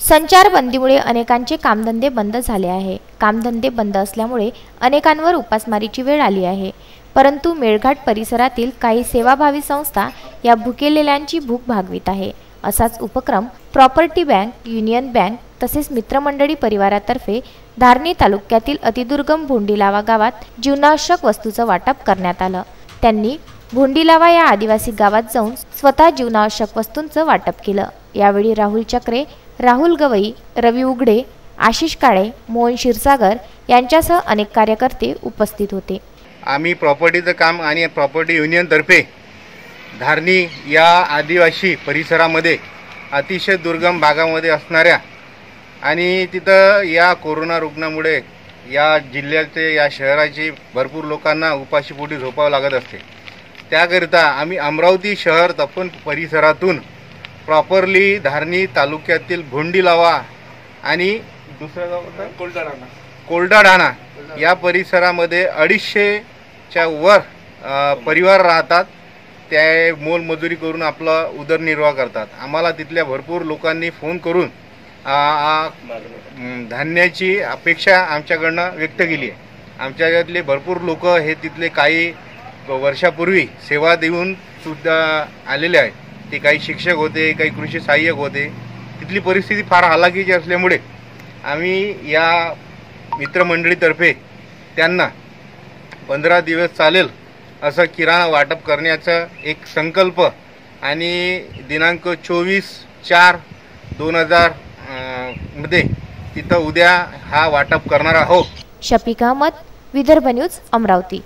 संचारबंदीमुळे अनेकांचे कामधंदे बंद झाले आहे। कामधंदे बंद असल्यामुळे अनेकांवर उपासमारीची वेळ आली आहे। परंतु मेळघाट परिसरातील काही सेवाभावी संस्था या भुकेलेल्यांची भूक भागवित आहे। असाच उपक्रम प्रॉपर्टी बँक, युनियन बँक तसेच मित्रमंडळी परिवारातर्फे धारणी तालुक्यातील अतिदुर्गम भोंडीलावा गावात जीवनावश्यक वस्तूचं वाटप करण्यात आलं। त्यांनी भोंडीलावा या आदिवासी गावात जाऊन स्वतः जीवनावश्यक वस्तूंचं वाटप केलं। यावेळी राहुल चक्रे, राहुल गवई, रवी उघडे, आशिष काळे, मोहन क्षीरसागर यांच्यासह अनेक कार्यकर्ते उपस्थित होते। आम्ही प्रॉपर्टीचं काम आणि प्रॉपर्टी युनियन तर्फे धारणी या आदिवासी परिसरामध्ये अतिशय दुर्गम भागामध्ये असणाऱ्या आणि तिथं या कोरोना रुग्णामुळे या जिल्ह्याचे या शहराची भरपूर लोकांना उपाशीपोटी झोपावं लागत असते। त्याकरिता आम्ही अमरावती शहर तपन परिसरातून प्रॉपरली धारणी तालुक्यातील भोंडीलावा आणि दुसरं गाव होतं कोल्डाडाणा या परिसरामध्ये 250च्या वर परिवार राहतात। ते मोलमजुरी करून आपला उदरनिर्वाह करतात। आम्हाला तिथल्या भरपूर लोकांनी फोन करून धान्याची अपेक्षा आमच्याकडनं व्यक्त केली आहे। आमच्याकडले भरपूर लोक हे तिथले काही वर्षापूर्वी सेवा देऊन सुद्धा आलेले आहेत। ते काही शिक्षक होते, काही कृषी सहाय्यक होते। तिथली परिस्थिती फार हालाकीची असल्यामुळे आम्ही या मित्रमंडळीतर्फे त्यांना 15 दिवस चालेल असं किराणा वाटप करण्याचा एक संकल्प आणि दिनांक 24/4/2000 मध्ये तिथं उद्या हा वाटप करणार आहोत। शफीक अहमद, विदर्भ न्यूज, अमरावती।